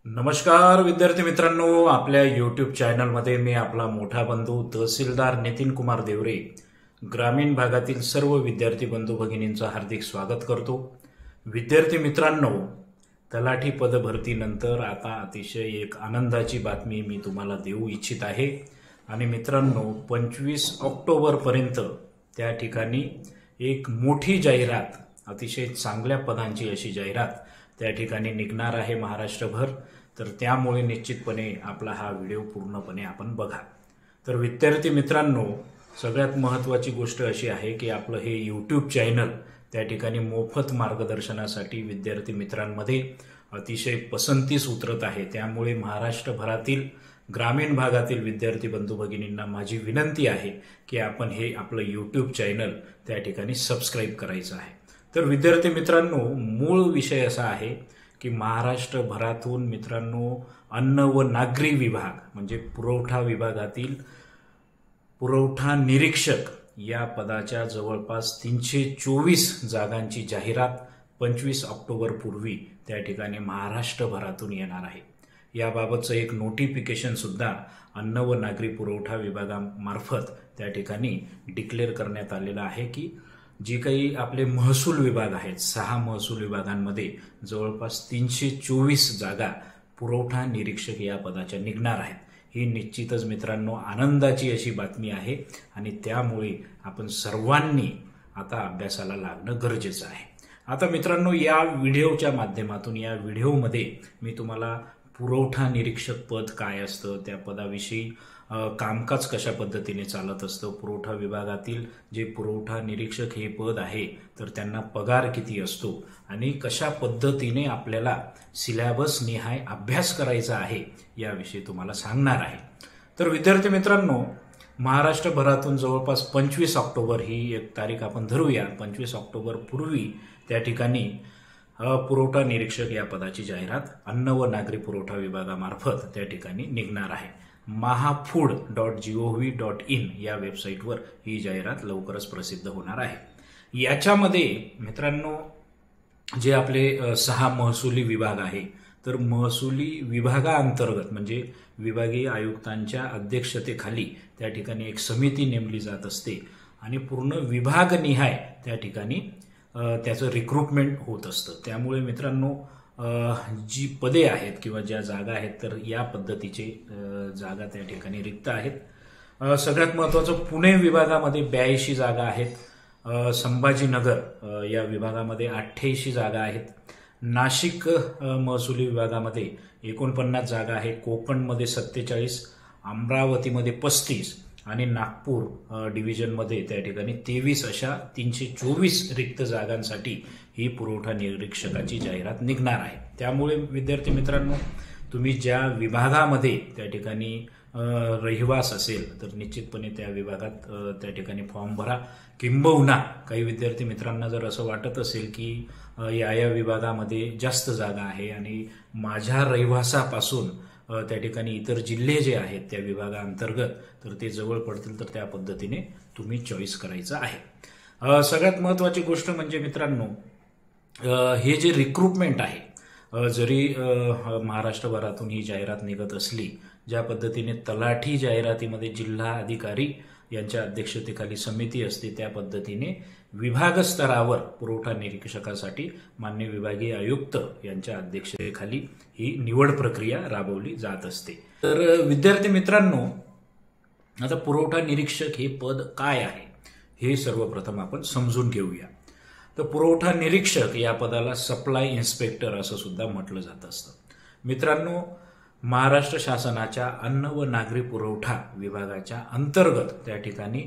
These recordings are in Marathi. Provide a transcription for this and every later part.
नमस्कार विद्यार्थी मित्रांनो, आपल्या यूट्यूब चॅनलमध्ये मी आपला मोठा बंधू तहसीलदार नितीन कुमार देवरे ग्रामीण भागातील सर्व विद्यार्थी बंधू भगिनींचं हार्दिक स्वागत करतो। विद्यार्थी मित्रांनो, तलाठी पद भरतीनंतर आता अतिशय एक आनंदाची बातमी मी तुम्हाला देऊ इच्छित आहे। आणि मित्रांनो, 25 ऑक्टोबर पर्यंत त्या ठिकाणी एक मोठी जाहिरात, अतिशय चांगल्या पदांची अशी जाहिरात त्या ठिकाणी निघणार आहे महाराष्ट्रभर। तर त्यामुळे निश्चितपणे आपला हा व्हिडिओ पूर्णपणे आपण बघा। तर विद्यार्थी मित्रांनो, सगळ्यात महत्त्वाची गोष्ट अशी आहे की आपलं हे यूट्यूब चॅनल त्या ठिकाणी मोफत मार्गदर्शनासाठी विद्यार्थी मित्रांमध्ये अतिशय पसंतीस उतरत आहे। त्यामुळे महाराष्ट्रभरातील ग्रामीण भागातील विद्यार्थी बंधू भगिनींना माझी विनंती आहे की आपण हे आपलं यूट्यूब चॅनल त्या ठिकाणी सबस्क्राइब करायचं आहे। तर विद्यार्थी मित्रांनो, मूळ विषय असा आहे की महाराष्ट्रभरातून मित्रांनो अन्न व नागरी विभाग म्हणजे पुरवठा विभागातील पुरवठा निरीक्षक या पदाच्या जवळपास 324 जागांची जाहिरात 25 ऑक्टोबर पूर्वी त्या ठिकाणी महाराष्ट्रभरातून येणार आहे। याबाबतचं एक नोटिफिकेशन सुद्धा अन्न व नागरी पुरवठा विभागामार्फत त्या ठिकाणी डिक्लेअर करण्यात आलेलं आहे की जी काही आपले महसूल विभाग आहेत, 6 महसूल विभागांमध्ये जवळपास 324 जागा पुरवठा निरीक्षक या पदाच्या निघणार आहेत। ही निश्चितच मित्रांनो आनंदाची अशी बातमी आहे आणि त्यामुळे आपण सर्वांनी आता अभ्यासाला लागणं गरजेचं आहे। आता मित्रांनो, या व्हिडिओच्या माध्यमातून या व्हिडिओमध्ये मी तुम्हाला पुरवठा निरीक्षक पद काय असतं, त्या पदाविषयी कामकाज कशा पद्धतीने चालत असतं, पुरवठा विभागातील जे पुरवठा निरीक्षक हे पद आहे तर त्यांना पगार किती असतो आणि कशा पद्धतीने आपल्याला सिलेबस निहाय अभ्यास करायचा आहे याविषयी तुम्हाला सांगणार आहे। तर विद्यार्थी मित्रांनो, महाराष्ट्रभरातून जवळपास 25 ऑक्टोबर ही एक तारीख आपण धरूया। 25 ऑक्टोबर पूर्वी त्या ठिकाणी पुरवठा निरीक्षक या पदाची जाहिरात अन्न व नागरी पुरवठा विभागामार्फत त्या ठिकाणी निघणार आहे। mahafood.gov.in या वेबसाईटवर ही जाहिरात लवकरच प्रसिद्ध होणार आहे। याच्यामध्ये मित्रांनो जे आपले 6 महसुली विभाग आहे तर महसुली विभागाअंतर्गत म्हणजे विभागीय आयुक्तांच्या अध्यक्षतेखाली त्या ठिकाणी एक समिती नेमली जात असते आणि पूर्ण विभागनिहाय त्या ठिकाणी त्याचं रिक्रुटमेंट होत असतं। त्यामुळे मित्रांनो जी पदे आहेत किंवा ज्या जागा आहेत तर या पद्धतीचे जागा त्या ठिकाणी रिक्त आहेत। सगळ्यात महत्त्वाचं पुणे विभागामध्ये 82 जागा आहेत, संभाजीनगर या विभागामध्ये 88 जागा आहेत, नाशिक महसुली विभागामध्ये 49 जागा आहे, कोकणमध्ये 47, अमरावतीमध्ये 35 आणि नागपूर डिव्हिजनमध्ये त्या ठिकाणी 23 अशा 324 रिक्त जागांसाठी ही पुरवठा निरीक्षकाची जाहिरात निघणार आहे। त्यामुळे विद्यार्थी मित्रांनो, तुम्ही ज्या विभागामध्ये त्या ठिकाणी रहिवास असेल तर निश्चितपणे त्या विभागात त्या ठिकाणी फॉर्म भरा। किंबहुना काही विद्यार्थी मित्रांना जर असं वाटत असेल की या विभागामध्ये जास्त जागा आहे आणि माझ्या रहिवासापासून त्या ठिकाणी इतर जिल्हे जे आहेत त्या विभागाअंतर्गत तर ते जवळ पडतील तर त्या पद्धतीने तुम्ही चॉईस करायचं आहे। सगळ्यात महत्त्वाची गोष्ट म्हणजे मित्रांनो, हे जे रिक्रुटमेंट आहे, जरी महाराष्ट्रभरातून ही जाहिरात निघत असली, ज्या पद्धतीने तलाठी जाहिरातीमध्ये जिल्हा अधिकारी यांच्या अध्यक्षतेखाली समिती असते त्या पद्धतीने विभाग स्तरावर पुरवठा निरीक्षकासाठी मान्य विभागीय आयुक्त यांच्या अध्यक्षतेखाली ही निवड प्रक्रिया राबवली जात असते। तर विद्यार्थी मित्रांनो, आता पुरवठा निरीक्षक हे पद काय आहे हे सर्वप्रथम आपण समजून घेऊया। तर पुरवठा निरीक्षक या पदाला सप्लाय इन्स्पेक्टर असं सुद्धा म्हटलं जात असतं। मित्रांनो, महाराष्ट्र शासनाच्या अन्न व नागरी पुरवठा विभागाच्या अंतर्गत त्या ठिकाणी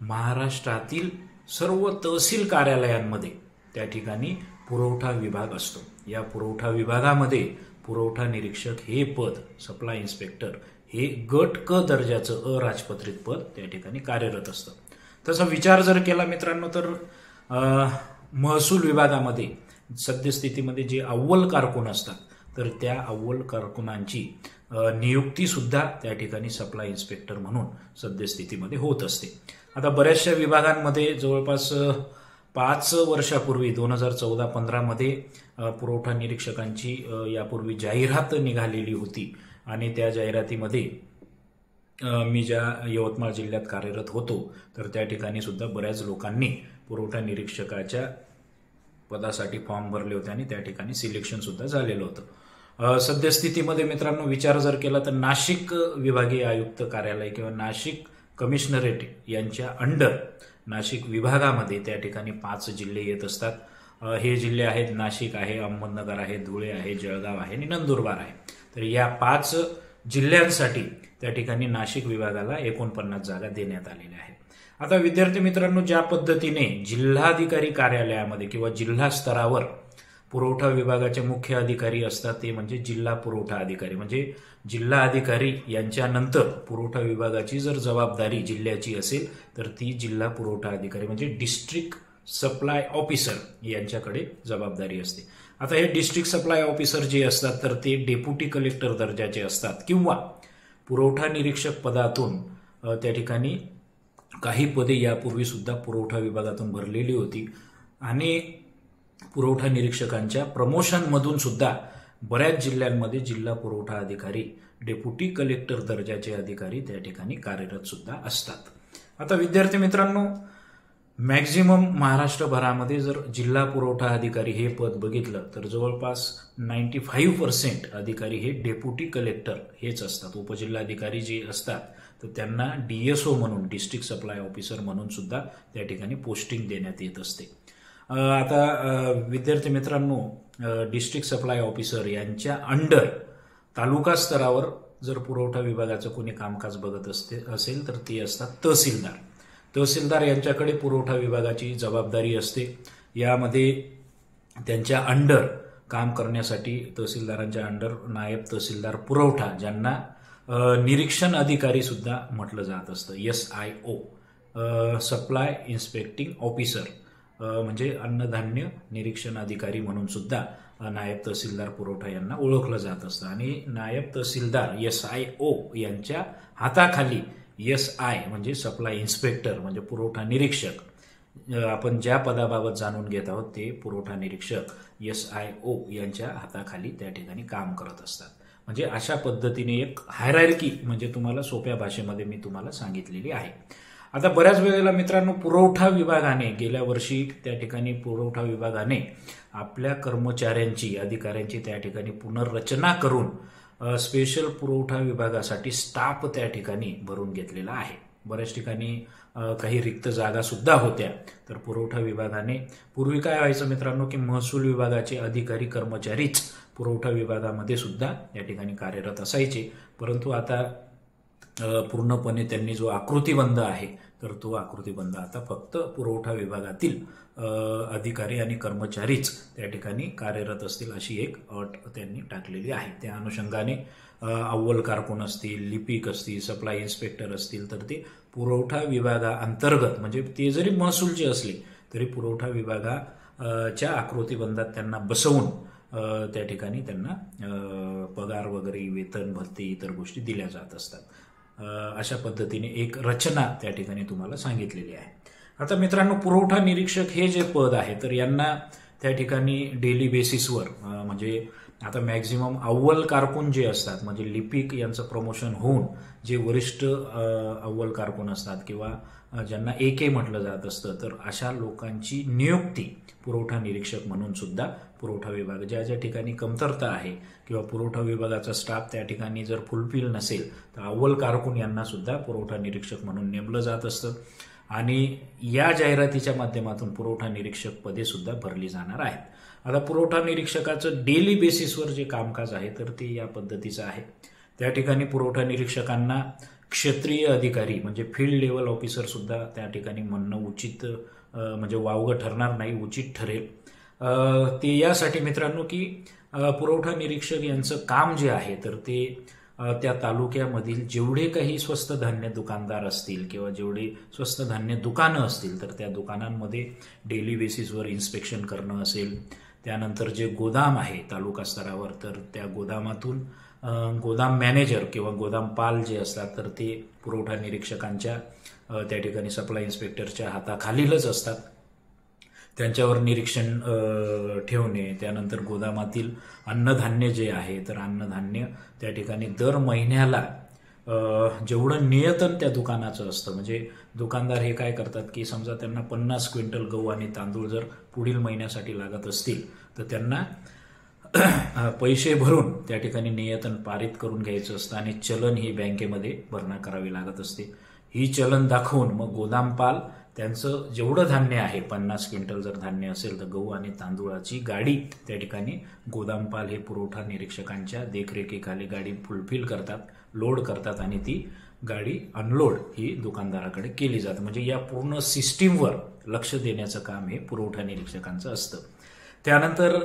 महाराष्ट्रातील सर्व तहसील कार्यालयांमध्ये त्या ठिकाणी पुरवठा विभाग असतो। या पुरवठा विभागामध्ये पुरवठा निरीक्षक हे पद सप्लाय इन्स्पेक्टर हे गट क दर्जाचं अराजपत्रित पद त्या ठिकाणी कार्यरत असतं। तसा विचार जर केला मित्रांनो तर महसूल विभागामध्ये सद्यस्थितीमध्ये जे अव्वल कारकून असतात तर त्या अव्वल कारकुनांची नियुक्ती सुद्धा त्या ठिकाणी सप्लाय इन्स्पेक्टर म्हणून सद्यस्थितीमध्ये होत असते। आता बऱ्याचशा विभागांमध्ये जवळपास 5 वर्षापूर्वी 2014-15 मध्ये पुरवठा निरीक्षकांची यापूर्वी जाहिरात निघालेली होती आणि त्या जाहिरातीमध्ये मी ज्या यवतमाळ जिल्ह्यात कार्यरत होतो तर त्या ठिकाणी सुद्धा बऱ्याच लोकांनी पुरवठा निरीक्षकाच्या पदासाठी फॉर्म भरले होते आणि त्या ठिकाणी सिलेक्शन सुद्धा झालेलं होतं. सद्यस्थितीमध्ये मित्रांनो विचार जर केला तर नाशिक विभागीय आयुक्त कार्यालय किंवा नाशिक कमिशनरेट यांच्या अंडर नाशिक विभागामध्ये त्या ठिकाणी 5 जिल्हे येत असतात. हे जिल्हे आहेत नाशिक आहे, अहमदनगर आहे, धुळे आहे, जळगाव आहे आणि नंदुरबार आहे. तर या 5 जिल्ह्यांसाठी त्या ठिकाणी नाशिक विभागाला 49 जागा देण्यात आलेल्या आहेत. आता विद्यार्थी मित्रांनो, ज्या पद्धतीने जिल्हाधिकारी कार्यालयामध्ये किंवा जिल्हा स्तरावर पुरवठा विभागाचे मुख्य अधिकारी असतात ते म्हणजे जिल्हा पुरवठा अधिकारी, म्हणजे जिल्हा अधिकारी यांच्यानंतर पुरवठा विभागाची जर जबाबदारी जिल्ह्याची असेल तर ती जिल्हा पुरवठा अधिकारी म्हणजे डिस्ट्रिक्ट सप्लाय ऑफिसर यांच्याकडे जबाबदारी असते. आता हे डिस्ट्रिक्ट सप्लाय ऑफिसर जे असतात तर ते डेप्युटी कलेक्टर दर्जाचे असतात किंवा पुरवठा निरीक्षक पदातून त्या ठिकाणी काही पदे यापूर्वी सुद्धा पुरवठा विभागातून भरलेली होती आणि पुरवठा निरीक्षकांच्या प्रमोशनमधून सुद्धा बऱ्याच जिल्ह्यांमध्ये जिल्हा पुरवठा अधिकारी डेप्युटी कलेक्टर दर्जाचे अधिकारी त्या ठिकाणी कार्यरत सुद्धा असतात. आता विद्यार्थी मित्रांनो, मॅक्झिमम महाराष्ट्रभरामध्ये जर जिल्हा पुरवठा अधिकारी हे पद बघितलं तर जवळपास 95% अधिकारी हे डेप्युटी कलेक्टर हेच असतात. उपजिल्हाधिकारी जे असतात तर त्यांना DSO म्हणून डिस्ट्रिक्ट सप्लाय ऑफिसर म्हणून सुद्धा त्या ठिकाणी पोस्टिंग देण्यात येत असते. आता विद्यार्थी मित्रांनो, डिस्ट्रिक्ट सप्लाय ऑफिसर यांच्या अंडर तालुका स्तरावर जर पुरवठा विभागाचं कोणी कामकाज बघत असेल तर ते असतात तहसीलदार. तहसीलदार यांच्याकडे पुरवठा विभागाची जबाबदारी असते. यामध्ये त्यांच्या अंडर काम करण्यासाठी तहसीलदारांच्या अंडर नायब तहसीलदार पुरवठा, ज्यांना निरीक्षण अधिकारी सुद्धा म्हटलं जात असतं, SIO सप्लाय इन्स्पेक्टिंग ऑफिसर म्हणजे अन्नधान्य निरीक्षण अधिकारी म्हणून सुद्धा नायब तहसीलदार पुरवठा यांना ओळखलं जात असतं. आणि नायब तहसीलदार SIO यांच्या हाताखाली SI म्हणजे सप्लाय इन्स्पेक्टर म्हणजे पुरवठा निरीक्षक, आपण ज्या पदाबाबत जाणून घेत आहोत ते पुरवठा निरीक्षक SIO यांच्या हाताखाली त्या ठिकाणी काम करत असतात. म्हणजे अशा पद्धतीने एक हायरार्की म्हणजे तुम्हाला सोप्या भाषेमध्ये मी तुम्हाला सांगितलेली आहे. आता बऱ्याच वेळेला मित्रांनो, पुरवठा विभागाने गेल्या वर्षी त्या ठिकाणी पुरवठा विभागाने आपल्या कर्मचाऱ्यांची अधिकाऱ्यांची त्या ठिकाणी पुनर्रचना करून स्पेशल पुरवठा विभागासाठी स्टाफ त्या ठिकाणी भरून घेतलेला आहे. बऱ्याच ठिकाणी काही रिक्त जागा सुद्धा होत्या. तर पुरवठा विभागाने पूर्वी काय व्हायचं मित्रांनो की महसूल विभागाचे अधिकारी कर्मचारीच पुरवठा विभागामध्ये सुद्धा या ठिकाणी कार्यरत असायचे, परंतु आता पूर्णपणे त्यांनी जो आकृतीबंध आहे तर तो आकृतीबंध आता फक्त पुरवठा विभागातील अधिकारी आणि कर्मचारीच त्या ठिकाणी कार्यरत असतील अशी एक अट त्यांनी टाकलेली आहे. त्या अनुषंगाने अव्वल कारकून असतील, लिपिक असतील, सप्लाय इन्स्पेक्टर असतील तर ते पुरवठा विभागाअंतर्गत म्हणजे ते जरी महसूलचे असले तरी पुरवठा विभागाच्या आकृतीबंधात त्यांना बसवून त्या ठिकाणी त्यांना पगार वगैरे वेतन भत्ते इतर गोष्टी दिल्या जात असतात. अशा पद्धतीने एक रचना त्या ठिकाणी तुम्हाला सांगितलेली आहे. आता मित्रांनो, पुरवठा निरीक्षक हे जे पद आहे तर यांना त्या ठिकाणी डेली बेसिसवर म्हणजे आता मॅक्झिमम अव्वल कारकून जे असतात म्हणजे लिपिक यांचं प्रमोशन होऊन जे वरिष्ठ अव्वल कारकून असतात किंवा ज्यांना AK म्हटलं जात असतं तर अशा लोकांची नियुक्ती पुरवठा निरीक्षक म्हणून सुद्धा पुरवठा विभाग ज्या ज्या ठिकाणी कमतरता आहे किंवा पुरवठा विभागाचा स्टाफ त्या ठिकाणी जर फुलफिल नसेल तर अव्वल कारकून यांना सुद्धा पुरवठा निरीक्षक म्हणून नेमलं जात असतं आणि या जाहिरातीच्या माध्यमातून पुरवठा निरीक्षक पदे सुद्धा भरली जाणार आहेत. आता पुरवठा निरीक्षकाचं डेली बेसिसवर जे कामकाज आहे तर ते या पद्धतीचं आहे. त्या ठिकाणी पुरवठा निरीक्षकांना क्षेत्रीय अधिकारी म्हणजे फील्ड लेवल ऑफिसर सुद्धा त्या ठिकाणी म्हणणं उचित म्हणजे वावगं ठरणार नाही, उचित ठरेल. ते यासाठी मित्रांनो की पुरवठा निरीक्षक यांचं काम जे आहे तर ते त्या तालुक्यामधील जेवढे काही स्वस्त धान्य दुकानदार असतील किंवा जेवढे स्वस्त धान्य दुकानं असतील तर त्या दुकानांमध्ये डेली बेसिसवर इन्स्पेक्शन करणं असेल. त्यानंतर जे गोदाम आहे तालुका स्तरावर तर त्या गोदामातून गोदाम मॅनेजर किंवा गोदामपाल जे असतात तर ते पुरवठा निरीक्षकांच्या त्या ठिकाणी सप्लाय इन्स्पेक्टरच्या हाताखालीलच असतात. त्यांच्यावर निरीक्षण ठेवणे, त्यानंतर गोदामातील अन्नधान्य जे आहे तर अन्नधान्य त्या ठिकाणी दर महिन्याला जेवढं नियतन त्या दुकानाचं असतं, म्हणजे दुकानदार हे काय करतात की समजा त्यांना 50 क्विंटल गहू आणि तांदूळ जर पुढील महिन्यासाठी लागत असतील तर त्यांना पैसे भरून त्या ठिकाणी नियतन पारित करून घ्यायचं असतं आणि चलन ही बँकेमध्ये भरणा करावी लागत असते. ही चलन दाखवून मग गोदामपाल त्यांचं जेवढं धान्य आहे 50 क्विंटल जर धान्य असेल तर गहू आणि तांदूळाची गाडी त्या ठिकाणी गोदामपाल हे पुरवठा निरीक्षकांच्या देखरेखीखाली गाडी फुलफिल करतात, लोड करतात आणि ती गाडी अनलोड ही दुकानदाराकडे केली जाते. म्हणजे या पूर्ण सिस्टीमवर लक्ष देण्याचं काम हे पुरवठा निरीक्षकांचं असतं. त्यानंतर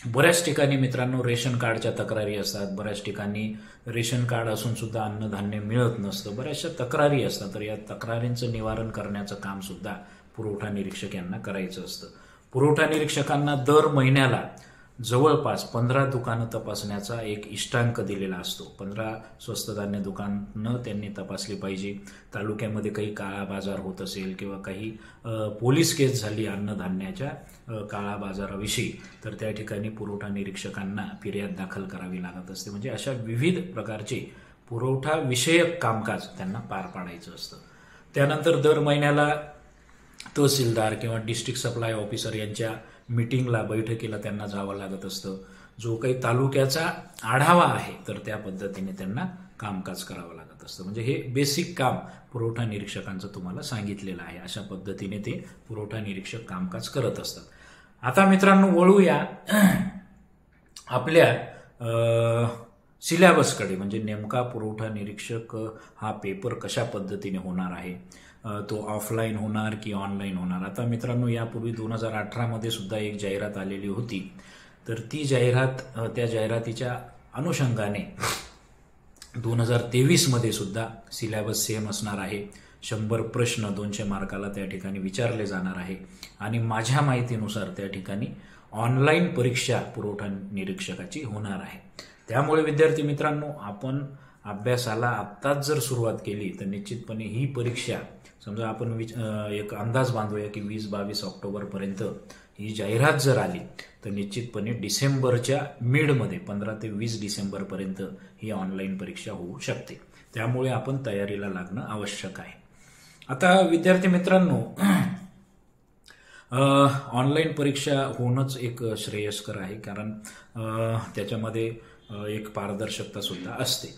बऱ्याच ठिकाणी मित्रांनो रेशन कार्डच्या तक्रारी असतात, बऱ्याच ठिकाणी रेशन कार्ड असून सुद्धा अन्नधान्य मिळत नसतं, बऱ्याचशा तक्रारी असतात. तर या तक्रारींचं निवारण करण्याचं काम सुद्धा पुरवठा निरीक्षक यांना करायचं असतं. पुरवठा निरीक्षकांना दर महिन्याला जवळपास 15 दुकानं तपासण्याचा एक इष्टांक दिलेला असतो. 15 स्वस्त धान्य दुकानं त्यांनी तपासली पाहिजे. तालुक्यामध्ये काही काळा बाजार होत असेल किंवा काही पोलीस केस झाली अन्नधान्याच्या काळा बाजाराविषयी तर त्या ठिकाणी पुरवठा निरीक्षकांना फिर्याद दाखल करावी लागत असते. म्हणजे अशा विविध प्रकारचे पुरवठा विषयक कामकाज त्यांना पार पाडायचं असतं. त्यानंतर दर महिन्याला तहसीलदार किंवा डिस्ट्रिक्ट सप्लाय ऑफिसर यांच्या मीटिंगला, बैठकीला त्यांना जावं लागत असतं. जो काही तालुक्याचा आढावा आहे तर त्या पद्धतीने त्यांना कामकाज करावं लागत असतं. म्हणजे हे बेसिक काम पुरवठा निरीक्षकांचं तुम्हाला सांगितलेलं आहे. अशा पद्धतीने ते पुरवठा निरीक्षक कामकाज करत असतात. आता मित्रांनो वळूया आपल्या सिलेबसकडे. म्हणजे नेमका पुरवठा निरीक्षक हा पेपर कशा पद्धतीने होणार आहे, तो ऑफलाईन होणार की ऑनलाईन होणार. आता मित्रांनो यापूर्वी 2018 मध्ये सुद्धा एक जाहिरात आलेली होती. तर ती जाहिरात, त्या जाहिरातीच्या अनुषंगाने 2023 मध्ये सुद्धा सिलेबस सेम असणार आहे. 100 प्रश्न 200 मार्काला त्या ठिकाणी विचारले जाणार आहे आणि माझ्या माहितीनुसार त्या ठिकाणी ऑनलाईन परीक्षा पुरवठा निरीक्षकाची होणार आहे. त्यामुळे विद्यार्थी मित्रांनो आपण अभ्यासाला आत्ताच जर सुरुवात केली तर निश्चितपणे ही परीक्षा, समजा आपण एक अंदाज बांधूया की 20-22 ऑक्टोबरपर्यंत ही जाहिरात जर आली तर निश्चितपणे डिसेंबरच्या मिडमध्ये 15 ते 20 डिसेंबरपर्यंत ही ऑनलाईन परीक्षा होऊ शकते. त्यामुळे आपण तयारीला लागणं आवश्यक आहे. आता विद्यार्थी मित्रांनो ऑनलाईन परीक्षा होणंच एक श्रेयस्कर आहे, कारण त्याच्यामध्ये एक पारदर्शकता सुद्धा असते.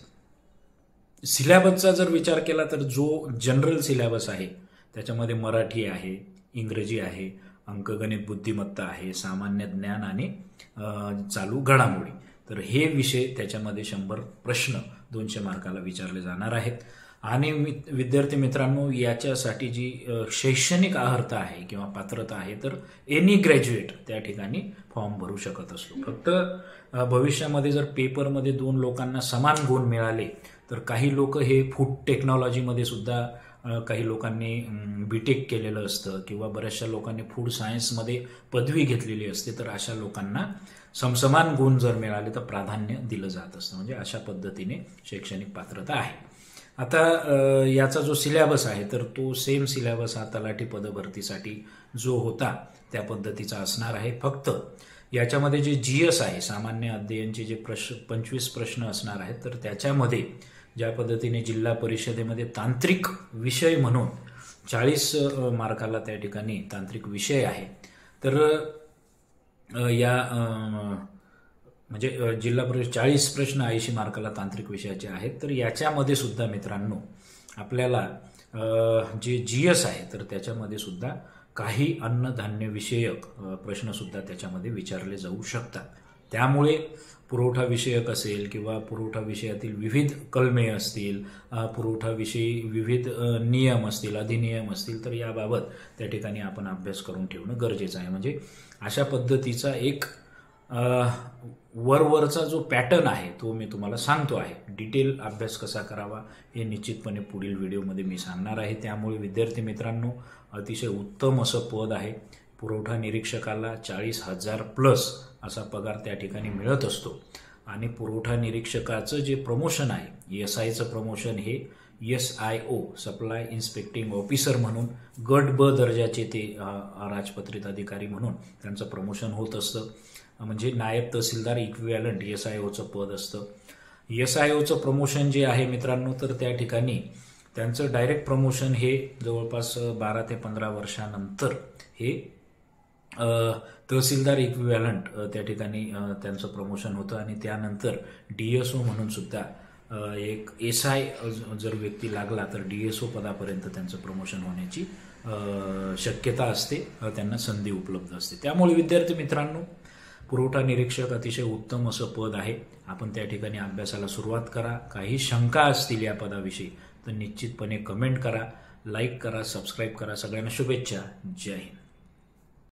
सिलेबसचा जर विचार केला तर जो जनरल सिलेबस आहे त्याच्यामध्ये मराठी आहे, इंग्रजी आहे, अंकगणित बुद्धिमत्ता आहे, सामान्य ज्ञान आणि चालू घडामोडी. तर हे विषय त्याच्यामध्ये 100 प्रश्न 200 मार्काला विचारले जाणार आहेत. आणि विद्यार्थी मित्रांनो याच्यासाठी जी शैक्षणिक अर्हता आहे किंवा पात्रता आहे तर एनी ग्रॅज्युएट त्या ठिकाणी फॉर्म भरू शकत असतो. फक्त भविष्यामध्ये जर पेपरमध्ये 2 लोकांना समान गुण मिळाले तर काही लोक हे फूड टेक्नॉलॉजीमध्ये सुद्धा, काही लोकांनी बीटेक केलेलं असतं किंवा बऱ्याचशा लोकांनी फूड सायन्समध्ये पदवी घेतलेली असते, तर अशा लोकांना समसमान गुण जर मिळाले तर प्राधान्य दिलं जात असतं. म्हणजे अशा पद्धतीने शैक्षणिक पात्रता आहे. आता याचा जो सिलेबस आहे तर तो सेम सिलेबस हा तलाठी पदभरतीसाठी जो होता त्या पद्धतीचा असणार आहे. फक्त याच्यामध्ये जे GS आहे, सामान्य अध्ययनचे जे 25 प्रश्न असणार आहेत तर त्याच्यामध्ये ज्या पद्धतीने जिल्हा परिषदेमध्ये तांत्रिक विषय म्हणून 40 मार्काला त्या ठिकाणी तांत्रिक विषय आहे, तर या म्हणजे जिल्हा परिषद 40 प्रश्न 80 मार्काला तांत्रिक विषयाचे आहेत. तर याच्यामध्ये सुद्धा मित्रांनो आपल्याला जे GS आहे तर त्याच्यामध्ये सुद्धा काही अन्नधान्य विषयक प्रश्न सुद्धा त्याच्यामध्ये विचारले जाऊ शकतात. त्यामुळे पुरवठा विषयक असेल किंवा पुरवठा विषयातील विविध कलमे असतील, पुरवठाविषयी विविध नियम असतील, अधिनियम असतील, तर याबाबत त्या ठिकाणी आपण अभ्यास करून ठेवणं गरजेचं आहे. म्हणजे अशा पद्धतीचा एक वरवरचा जो पॅटर्न आहे तो मी तुम्हाला सांगतो आहे. डिटेल अभ्यास कसा करावा हे निश्चितपणे पुढील व्हिडिओमध्ये मी सांगणार आहे. त्यामुळे विद्यार्थी मित्रांनो अतिशय उत्तम असं पद आहे. पुरवठा निरीक्षकाला 40,000 प्लस असा पगार त्या ठिकाणी मिळत असतो आणि पुरवठा निरीक्षकाचं जे प्रमोशन आहे, SIचं प्रमोशन हे SIO सप्लाय इन्स्पेक्टिंग ऑफिसर म्हणून गट ब दर्जाचे ते राजपत्रित अधिकारी म्हणून त्यांचं प्रमोशन होत असतं. म्हणजे नायब तहसीलदार इक्विव्हॅलंट SIOचं पद असतं. SIOचं प्रमोशन जे आहे मित्रांनो, तर त्या ठिकाणी त्यांचं डायरेक्ट प्रमोशन हे जवळपास 12 ते 15 वर्षानंतर हे तहसीलदार इक्विव्हॅलंट त्या ठिकाणी त्यांचं प्रमोशन होतं आणि त्यानंतर DSO म्हणून सुद्धा एक SI जर व्यक्ती लागला तर DSO पदापर्यंत त्यांचं प्रमोशन होण्याची शक्यता असते, त्यांना संधी उपलब्ध असते. त्यामुळे विद्यार्थी मित्रांनो, पुरवठा निरीक्षक अतिशय उत्तम असं पद आहे. आपण त्या ठिकाणी अभ्यासाला सुरुवात करा. काही शंका असतील या पदाविषयी तर निश्चितपणे कमेंट करा, लाईक करा, सबस्क्राईब करा. सगळ्यांना शुभेच्छा. जय हिंद.